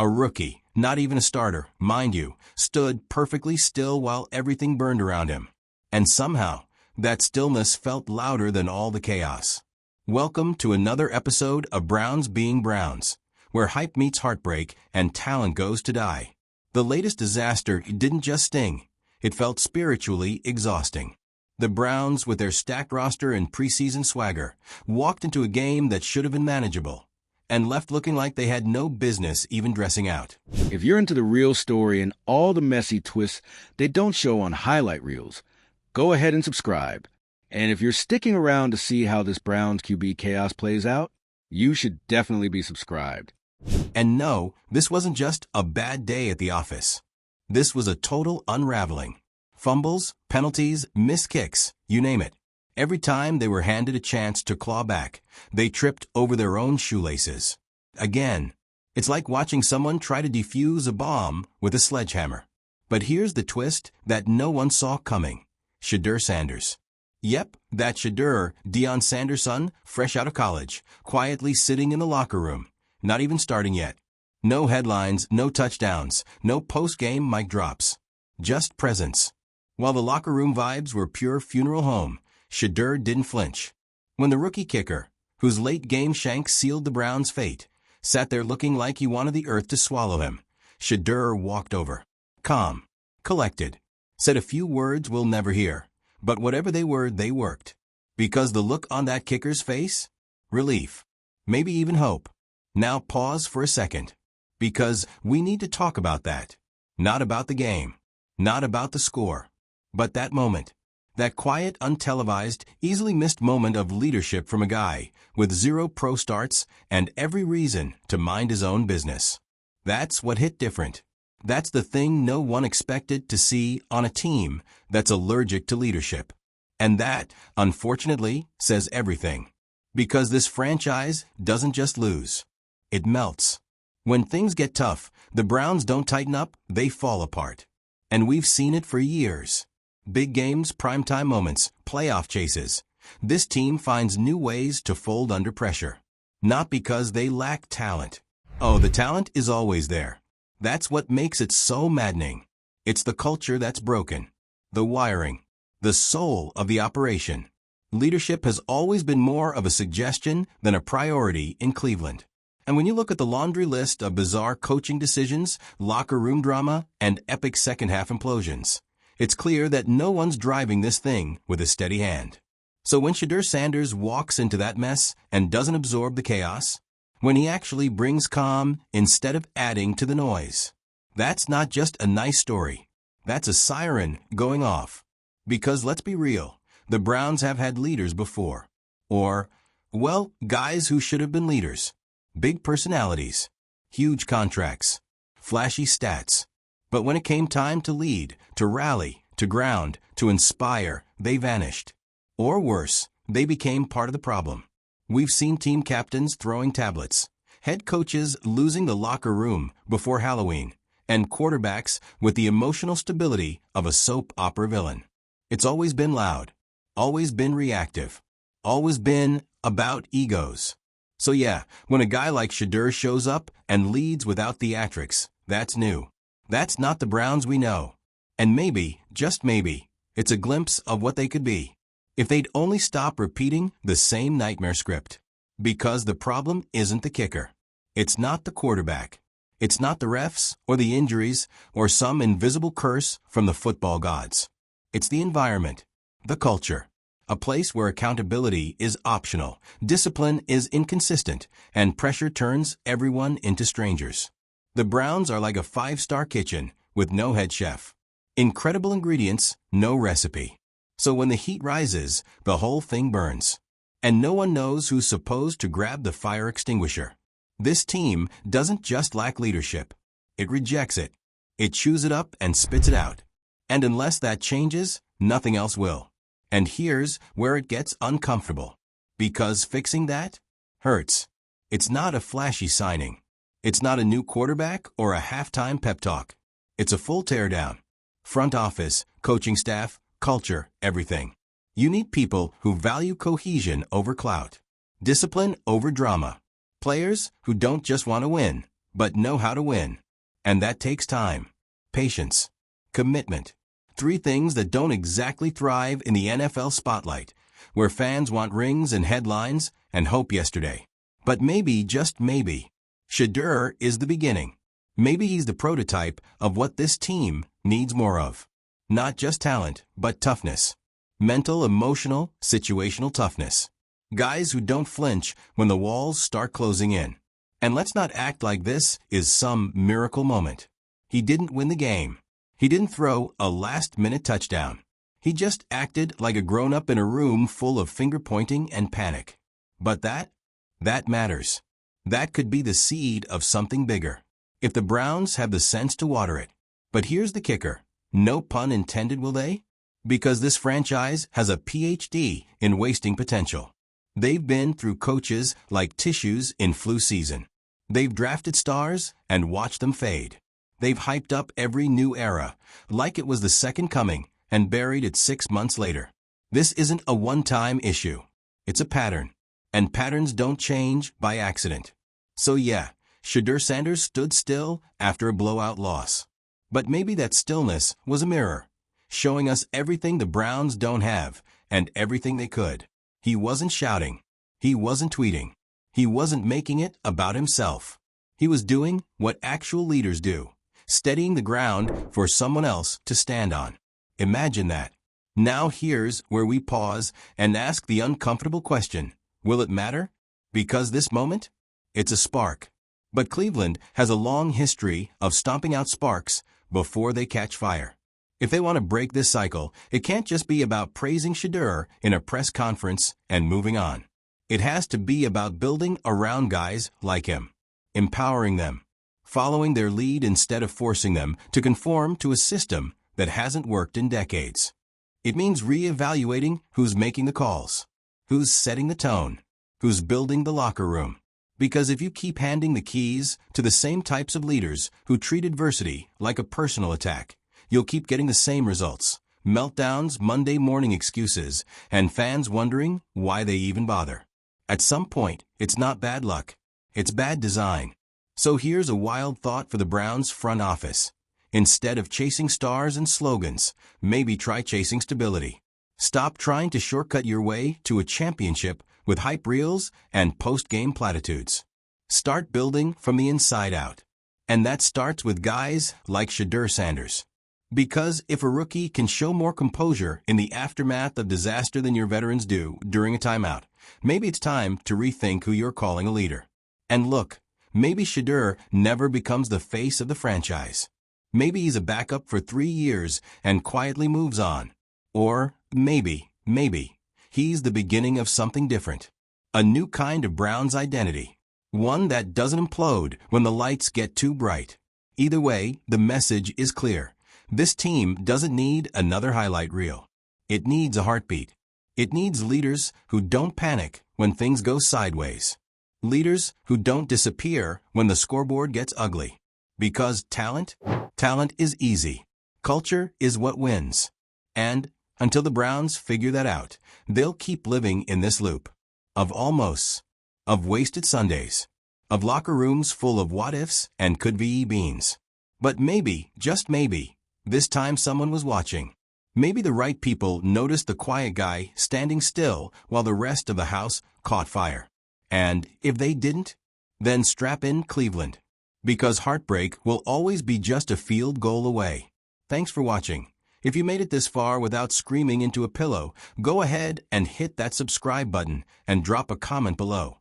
A rookie, not even a starter, mind you, stood perfectly still while everything burned around him. And somehow, that stillness felt louder than all the chaos. Welcome to another episode of Browns Being Browns, where hype meets heartbreak and talent goes to die. The latest disaster didn't just sting, it felt spiritually exhausting. The Browns, with their stacked roster and preseason swagger, walked into a game that should have been manageable, and left looking like they had no business even dressing out. If you're into the real story and all the messy twists they don't show on highlight reels, go ahead and subscribe. And if you're sticking around to see how this Browns QB chaos plays out, you should definitely be subscribed. And no, this wasn't just a bad day at the office. This was a total unraveling. Fumbles, penalties, missed kicks, you name it. Every time they were handed a chance to claw back, they tripped over their own shoelaces. Again, it's like watching someone try to defuse a bomb with a sledgehammer. But here's the twist that no one saw coming. Shedeur Sanders. Yep, that Shedeur, Deion Sanders' son, fresh out of college, quietly sitting in the locker room, not even starting yet. No headlines, no touchdowns, no post-game mic drops. Just presence. While the locker room vibes were pure funeral home, Shedeur didn't flinch. When the rookie kicker, whose late-game shank sealed the Browns' fate, sat there looking like he wanted the earth to swallow him, Shedeur walked over. Calm. Collected. Said a few words we'll never hear, but whatever they were, they worked. Because the look on that kicker's face? Relief. Maybe even hope. Now pause for a second. Because we need to talk about that. Not about the game. Not about the score. But that moment. That quiet, untelevised, easily missed moment of leadership from a guy with 0 pro starts and every reason to mind his own business. That's what hit different. That's the thing no one expected to see on a team that's allergic to leadership. And that, unfortunately, says everything. Because this franchise doesn't just lose. It melts. When things get tough, the Browns don't tighten up, they fall apart. And we've seen it for years. Big games, primetime moments, playoff chases. This team finds new ways to fold under pressure. Not because they lack talent. Oh, the talent is always there. That's what makes it so maddening. It's the culture that's broken. The wiring. The soul of the operation. Leadership has always been more of a suggestion than a priority in Cleveland. And when you look at the laundry list of bizarre coaching decisions, locker room drama, and epic second-half implosions, it's clear that no one's driving this thing with a steady hand. So when Shedeur Sanders walks into that mess and doesn't absorb the chaos, when he actually brings calm instead of adding to the noise, that's not just a nice story. That's a siren going off. Because let's be real, the Browns have had leaders before. Or, well, guys who should have been leaders. Big personalities. Huge contracts. Flashy stats. But when it came time to lead, to rally, to ground, to inspire, they vanished. Or worse, they became part of the problem. We've seen team captains throwing tablets, head coaches losing the locker room before Halloween, and quarterbacks with the emotional stability of a soap opera villain. It's always been loud, always been reactive, always been about egos. So yeah, when a guy like Shedeur shows up and leads without theatrics, that's new. That's not the Browns we know. And maybe, just maybe, it's a glimpse of what they could be. If they'd only stop repeating the same nightmare script. Because the problem isn't the kicker. It's not the quarterback. It's not the refs or the injuries or some invisible curse from the football gods. It's the environment, the culture. A place where accountability is optional, discipline is inconsistent, and pressure turns everyone into strangers. The Browns are like a 5-star kitchen with no head chef. Incredible ingredients, no recipe. So when the heat rises, the whole thing burns. And no one knows who's supposed to grab the fire extinguisher. This team doesn't just lack leadership. It rejects it. It chews it up and spits it out. And unless that changes, nothing else will. And here's where it gets uncomfortable. Because fixing that hurts. It's not a flashy signing. It's not a new quarterback or a halftime pep talk. It's a full teardown. Front office, coaching staff, culture, everything. You need people who value cohesion over clout, discipline over drama. Players who don't just want to win, but know how to win. And that takes time, patience, commitment. 3 things that don't exactly thrive in the NFL spotlight, where fans want rings and headlines and hope yesterday. But maybe, just maybe, Shedeur is the beginning. Maybe he's the prototype of what this team needs more of. Not just talent, but toughness. Mental, emotional, situational toughness. Guys who don't flinch when the walls start closing in. And let's not act like this is some miracle moment. He didn't win the game. He didn't throw a last-minute touchdown. He just acted like a grown-up in a room full of finger-pointing and panic. But that matters. That could be the seed of something bigger, if the Browns have the sense to water it. But here's the kicker. No pun intended, will they? Because this franchise has a PhD in wasting potential. They've been through coaches like tissues in flu season. They've drafted stars and watched them fade. They've hyped up every new era, like it was the second coming, and buried it 6 months later. This isn't a one-time issue. It's a pattern. And patterns don't change by accident. So yeah, Shedeur Sanders stood still after a blowout loss. But maybe that stillness was a mirror, showing us everything the Browns don't have and everything they could. He wasn't shouting. He wasn't tweeting. He wasn't making it about himself. He was doing what actual leaders do, steadying the ground for someone else to stand on. Imagine that. Now here's where we pause and ask the uncomfortable question, will it matter? Because this moment? It's a spark. But Cleveland has a long history of stomping out sparks before they catch fire. If they want to break this cycle, it can't just be about praising Shedeur in a press conference and moving on. It has to be about building around guys like him, empowering them, following their lead instead of forcing them to conform to a system that hasn't worked in decades. It means reevaluating who's making the calls, who's setting the tone, who's building the locker room. Because if you keep handing the keys to the same types of leaders who treat adversity like a personal attack, you'll keep getting the same results: meltdowns, Monday morning excuses, and fans wondering why they even bother. At some point, it's not bad luck. It's bad design. So here's a wild thought for the Browns front office. Instead of chasing stars and slogans, maybe try chasing stability. Stop trying to shortcut your way to a championship with hype reels and post-game platitudes. Start building from the inside out. And that starts with guys like Shedeur Sanders. Because if a rookie can show more composure in the aftermath of disaster than your veterans do during a timeout, maybe it's time to rethink who you're calling a leader. And look, maybe Shedeur never becomes the face of the franchise. Maybe he's a backup for 3 years and quietly moves on. Or maybe, he's the beginning of something different. A new kind of Browns identity. One that doesn't implode when the lights get too bright. Either way, the message is clear. This team doesn't need another highlight reel. It needs a heartbeat. It needs leaders who don't panic when things go sideways. Leaders who don't disappear when the scoreboard gets ugly. Because talent is easy. Culture is what wins. And until the Browns figure that out, they'll keep living in this loop. Of almosts. Of wasted Sundays. Of locker rooms full of what-ifs and could-be beans. But maybe, just maybe, this time someone was watching. Maybe the right people noticed the quiet guy standing still while the rest of the house caught fire. And if they didn't, then strap in Cleveland. Because heartbreak will always be just a field goal away. Thanks for watching. If you made it this far without screaming into a pillow, go ahead and hit that subscribe button and drop a comment below.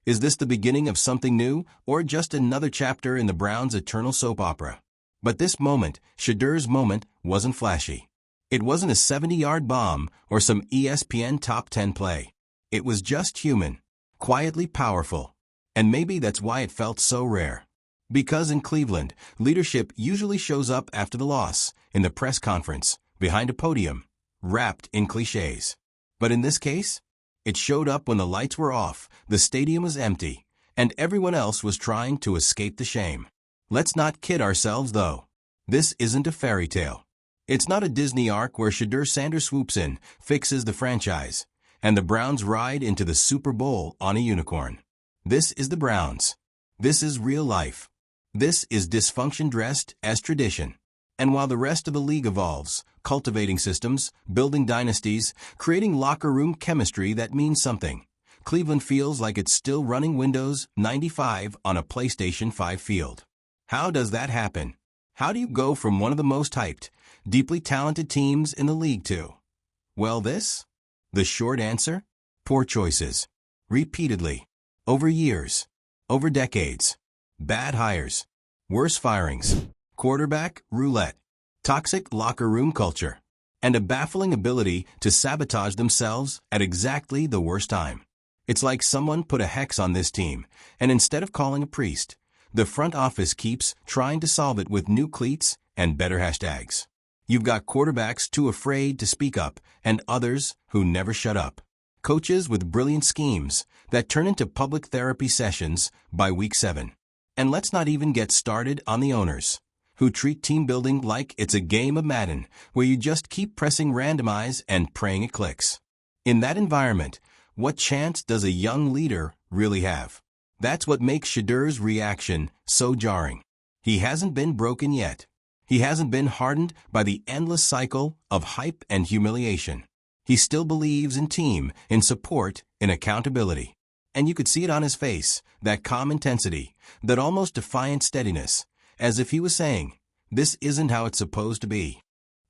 Is this the beginning of something new or just another chapter in the Browns' eternal soap opera? But this moment, Shedeur's moment, wasn't flashy. It wasn't a 70-yard bomb or some ESPN top 10 play. It was just human, quietly powerful. And maybe that's why it felt so rare. Because in Cleveland, leadership usually shows up after the loss, in the press conference, behind a podium, wrapped in cliches. But in this case, it showed up when the lights were off, the stadium was empty, and everyone else was trying to escape the shame. Let's not kid ourselves, though. This isn't a fairy tale. It's not a Disney arc where Shedeur Sanders swoops in, fixes the franchise, and the Browns ride into the Super Bowl on a unicorn. This is the Browns. This is real life. This is dysfunction dressed as tradition. And while the rest of the league evolves, cultivating systems, building dynasties, creating locker room chemistry that means something, Cleveland feels like it's still running Windows 95 on a PlayStation 5 field. How does that happen? How do you go from one of the most hyped, deeply talented teams in the league to, well, this? The short answer? Poor choices. Repeatedly. Over years. Over decades. Bad hires. Worse firings. Quarterback roulette. Toxic locker room culture. And a baffling ability to sabotage themselves at exactly the worst time. It's like someone put a hex on this team, and instead of calling a priest, the front office keeps trying to solve it with new cleats and better hashtags. You've got quarterbacks too afraid to speak up, and others who never shut up. Coaches with brilliant schemes that turn into public therapy sessions by week 7. And let's not even get started on the owners, who treat team building like it's a game of Madden, where you just keep pressing randomize and praying it clicks. In that environment, what chance does a young leader really have? That's what makes Shedeur's reaction so jarring. He hasn't been broken yet. He hasn't been hardened by the endless cycle of hype and humiliation. He still believes in team, in support, in accountability. And you could see it on his face, that calm intensity, that almost defiant steadiness, as if he was saying, this isn't how it's supposed to be.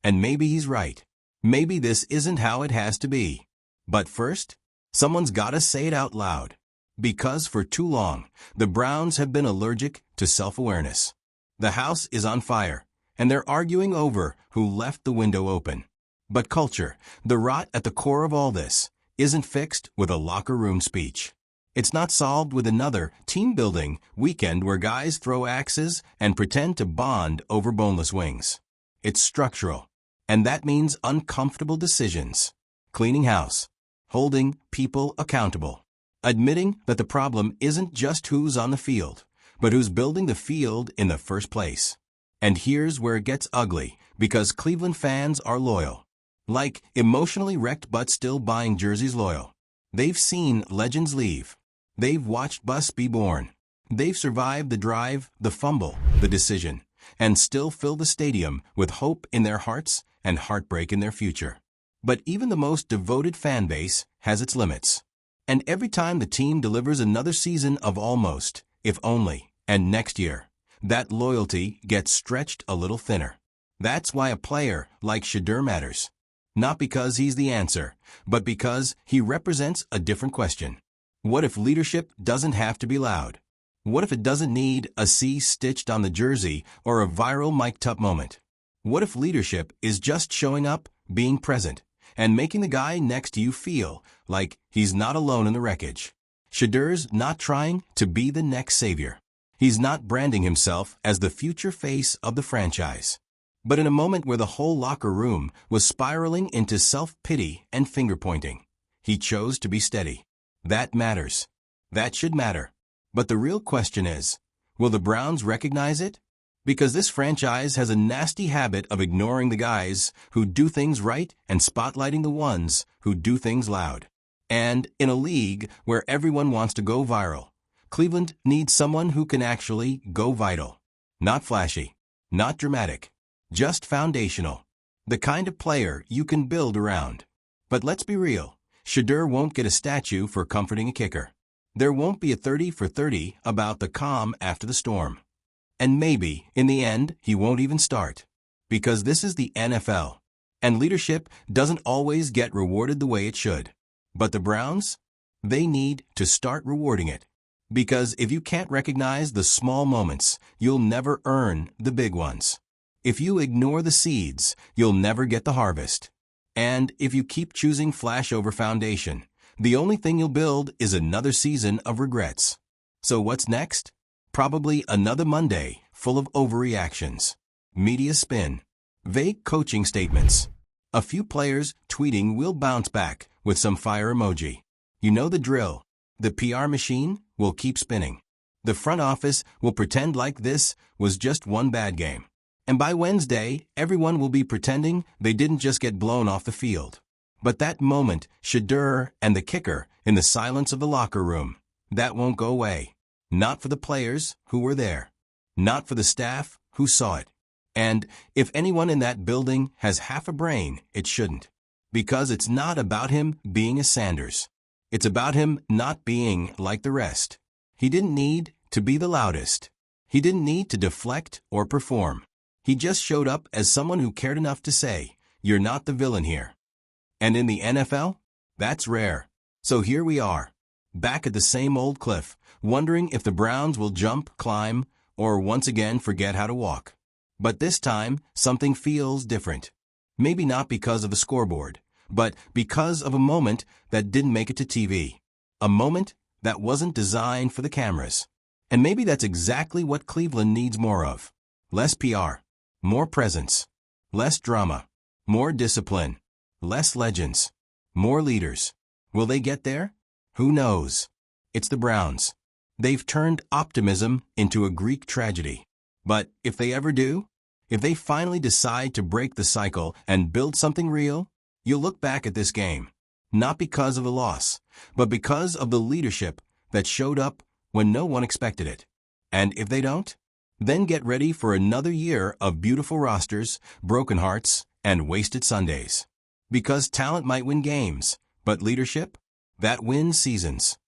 And maybe he's right. Maybe this isn't how it has to be. But first, someone's gotta say it out loud. Because for too long, the Browns have been allergic to self-awareness. The house is on fire, and they're arguing over who left the window open. But culture, the rot at the core of all this, isn't fixed with a locker room speech. It's not solved with another team-building weekend where guys throw axes and pretend to bond over boneless wings. It's structural, and that means uncomfortable decisions. Cleaning house. Holding people accountable. Admitting that the problem isn't just who's on the field, but who's building the field in the first place. And here's where it gets ugly, because Cleveland fans are loyal. Like emotionally wrecked but still buying jerseys loyal. They've seen legends leave. They've watched busts be born. They've survived the drive, the fumble, the decision, and still fill the stadium with hope in their hearts and heartbreak in their future. But even the most devoted fan base has its limits. And every time the team delivers another season of almost, if only, and next year, that loyalty gets stretched a little thinner. That's why a player like Shedeur matters. Not because he's the answer, but because he represents a different question. What if leadership doesn't have to be loud? What if it doesn't need a C stitched on the jersey or a viral mic'd up moment? What if leadership is just showing up, being present, and making the guy next to you feel like he's not alone in the wreckage? Shedeur's not trying to be the next savior. He's not branding himself as the future face of the franchise. But in a moment where the whole locker room was spiraling into self-pity and finger-pointing, he chose to be steady. That matters. That should matter. But the real question is, will the Browns recognize it? Because this franchise has a nasty habit of ignoring the guys who do things right and spotlighting the ones who do things loud. And in a league where everyone wants to go viral, Cleveland needs someone who can actually go vital. Not flashy, not dramatic, just foundational. The kind of player you can build around. But let's be real, Shedeur won't get a statue for comforting a kicker. There won't be a 30 for 30 about the calm after the storm. And maybe, in the end, he won't even start. Because this is the NFL. And leadership doesn't always get rewarded the way it should. But the Browns? They need to start rewarding it. Because if you can't recognize the small moments, you'll never earn the big ones. If you ignore the seeds, you'll never get the harvest. And if you keep choosing flash over foundation, the only thing you'll build is another season of regrets. So what's next? Probably another Monday full of overreactions, media spin, vague coaching statements, a few players tweeting we'll bounce back with some fire emoji. You know the drill. The PR machine will keep spinning. The front office will pretend like this was just one bad game. And by Wednesday, everyone will be pretending they didn't just get blown off the field. But that moment, Shedeur and the kicker in the silence of the locker room, that won't go away. Not for the players who were there. not for the staff who saw it. And if anyone in that building has half a brain, it shouldn't. Because it's not about him being a Sanders. It's about him not being like the rest. He didn't need to be the loudest. He didn't need to deflect or perform. He just showed up as someone who cared enough to say, "You're not the villain here." And in the NFL, that's rare. So here we are, back at the same old cliff, wondering if the Browns will jump, climb, or once again forget how to walk. But this time, something feels different. Maybe not because of the scoreboard, but because of a moment that didn't make it to TV. A moment that wasn't designed for the cameras. And maybe that's exactly what Cleveland needs more of. Less PR, more presence, less drama, more discipline, less legends, more leaders. Will they get there? Who knows? It's the Browns. They've turned optimism into a Greek tragedy. But if they ever do, if they finally decide to break the cycle and build something real, you'll look back at this game, not because of the loss, but because of the leadership that showed up when no one expected it. And if they don't, then get ready for another year of beautiful rosters, broken hearts, and wasted Sundays. Because talent might win games, but leadership, that wins seasons.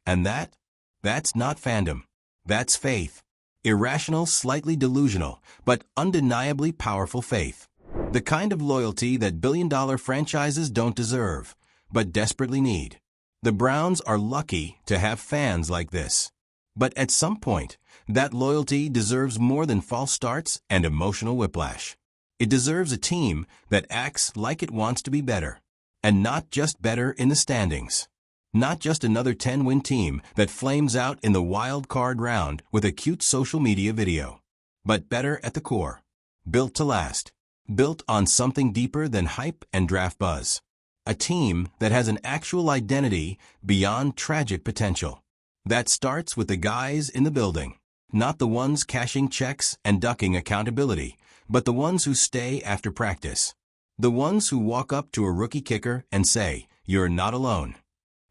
And that's not fandom. That's faith. Irrational, slightly delusional, but undeniably powerful faith. The kind of loyalty that billion-dollar franchises don't deserve, but desperately need. The Browns are lucky to have fans like this. But at some point, that loyalty deserves more than false starts and emotional whiplash. It deserves a team that acts like it wants to be better. And not just better in the standings. Not just another 10-win team that flames out in the wild card round with a cute social media video. But better at the core. Built to last. Built on something deeper than hype and draft buzz. A team that has an actual identity beyond tragic potential. That starts with the guys in the building. Not the ones cashing checks and ducking accountability, but the ones who stay after practice. The ones who walk up to a rookie kicker and say, "You're not alone."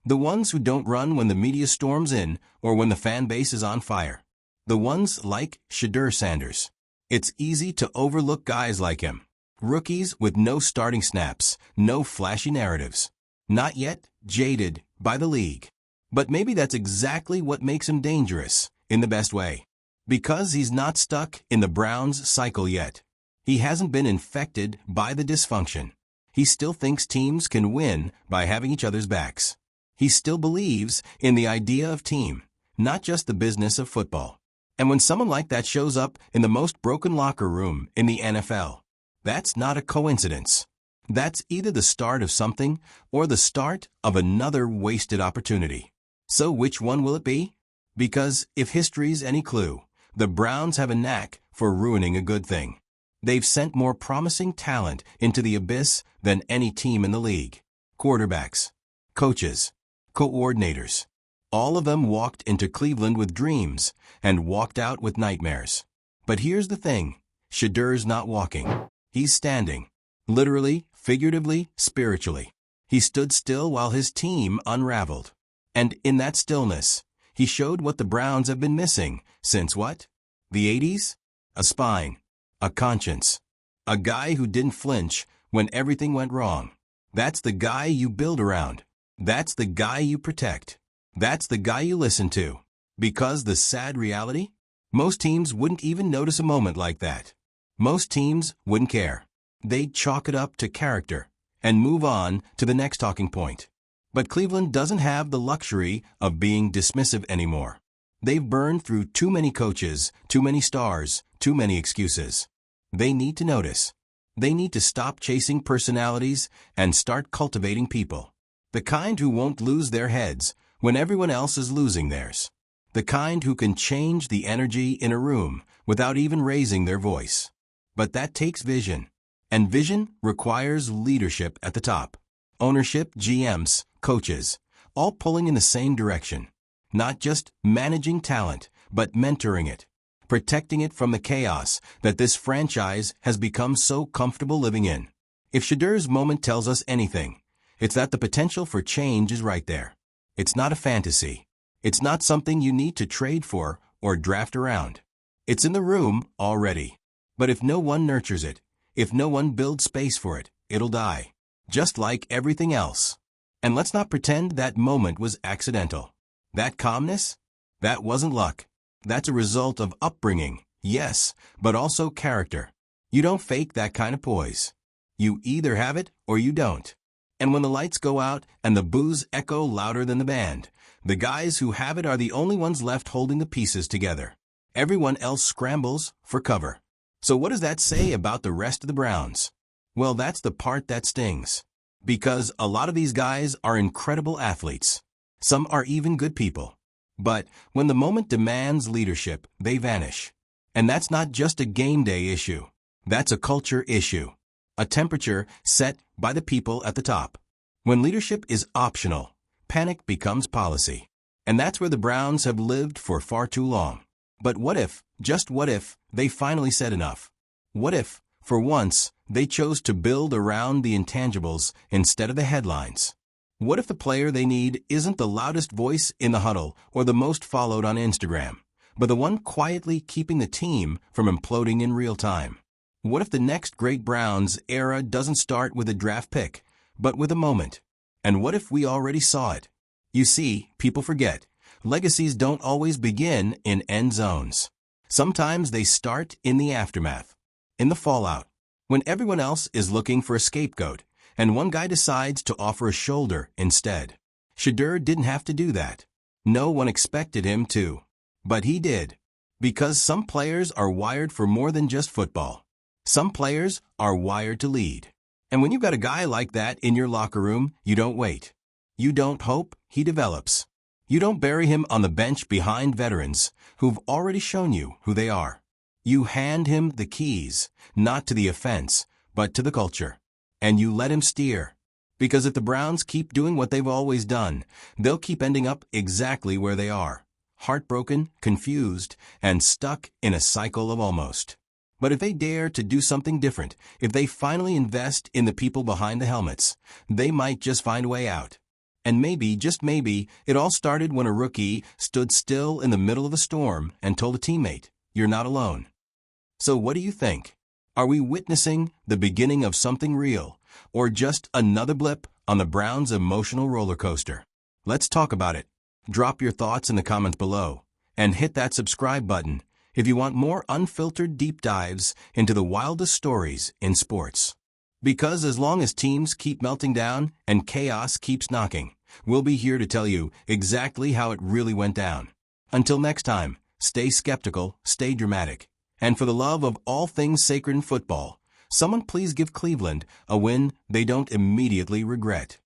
The ones who don't run when the media storms in or when the fan base is on fire. The ones like Shedeur Sanders. It's easy to overlook guys like him. Rookies with no starting snaps, no flashy narratives. Not yet jaded by the league. But maybe that's exactly what makes him dangerous, in the best way. Because he's not stuck in the Browns cycle yet. He hasn't been infected by the dysfunction. He still thinks teams can win by having each other's backs. He still believes in the idea of team, not just the business of football. And when someone like that shows up in the most broken locker room in the NFL, that's not a coincidence. That's either the start of something or the start of another wasted opportunity. So which one will it be? Because if history's any clue, the Browns have a knack for ruining a good thing. They've sent more promising talent into the abyss than any team in the league. Quarterbacks, coaches, coordinators. All of them walked into Cleveland with dreams and walked out with nightmares. But here's the thing. Shedeur's not walking. He's standing. Literally, figuratively, spiritually. He stood still while his team unraveled. And in that stillness, he showed what the Browns have been missing since what? The 80s? A spine. A conscience. A guy who didn't flinch when everything went wrong. That's the guy you build around. That's the guy you protect. That's the guy you listen to. Because the sad reality? Most teams wouldn't even notice a moment like that. Most teams wouldn't care. They'd chalk it up to character and move on to the next talking point. But Cleveland doesn't have the luxury of being dismissive anymore. They've burned through too many coaches, too many stars, too many excuses. They need to notice. They need to stop chasing personalities and start cultivating people. The kind who won't lose their heads when everyone else is losing theirs. The kind who can change the energy in a room without even raising their voice. But that takes vision. And vision requires leadership at the top. Ownership, GMs, coaches, all pulling in the same direction. Not just managing talent, but mentoring it. Protecting it from the chaos that this franchise has become so comfortable living in. If Shedeur's moment tells us anything, it's that the potential for change is right there. It's not a fantasy. It's not something you need to trade for or draft around. It's in the room already. But if no one nurtures it, if no one builds space for it, it'll die. Just like everything else. And let's not pretend that moment was accidental. That calmness? That wasn't luck. That's a result of upbringing, yes, but also character. You don't fake that kind of poise. You either have it or you don't. And when the lights go out and the boos echo louder than the band, the guys who have it are the only ones left holding the pieces together. Everyone else scrambles for cover. So what does that say about the rest of the Browns? Well, that's the part that stings. Because a lot of these guys are incredible athletes. Some are even good people. But when the moment demands leadership, they vanish. And that's not just a game day issue. That's a culture issue. A temperature set by the people at the top. When leadership is optional, panic becomes policy. And that's where the Browns have lived for far too long. But what if, just what if, they finally said enough? What if, for once, they chose to build around the intangibles instead of the headlines? What if the player they need isn't the loudest voice in the huddle or the most followed on Instagram, but the one quietly keeping the team from imploding in real time? What if the next great Browns era doesn't start with a draft pick, but with a moment? And what if we already saw it? You see, people forget. Legacies don't always begin in end zones. Sometimes they start in the aftermath, in the fallout, when everyone else is looking for a scapegoat, and one guy decides to offer a shoulder instead. Shedeur didn't have to do that. No one expected him to. But he did. Because some players are wired for more than just football. Some players are wired to lead. And when you've got a guy like that in your locker room, you don't wait. You don't hope he develops. You don't bury him on the bench behind veterans who've already shown you who they are. You hand him the keys, not to the offense, but to the culture. And you let him steer. Because if the Browns keep doing what they've always done, they'll keep ending up exactly where they are. Heartbroken, confused, and stuck in a cycle of almost. But if they dare to do something different, if they finally invest in the people behind the helmets, they might just find a way out. And maybe, just maybe, it all started when a rookie stood still in the middle of a storm and told a teammate, "You're not alone." So what do you think? Are we witnessing the beginning of something real, or just another blip on the Browns' emotional roller coaster? Let's talk about it. Drop your thoughts in the comments below, and hit that subscribe button if you want more unfiltered deep dives into the wildest stories in sports. Because as long as teams keep melting down and chaos keeps knocking, we'll be here to tell you exactly how it really went down. Until next time, stay skeptical, stay dramatic, and for the love of all things sacred in football, someone please give Cleveland a win they don't immediately regret.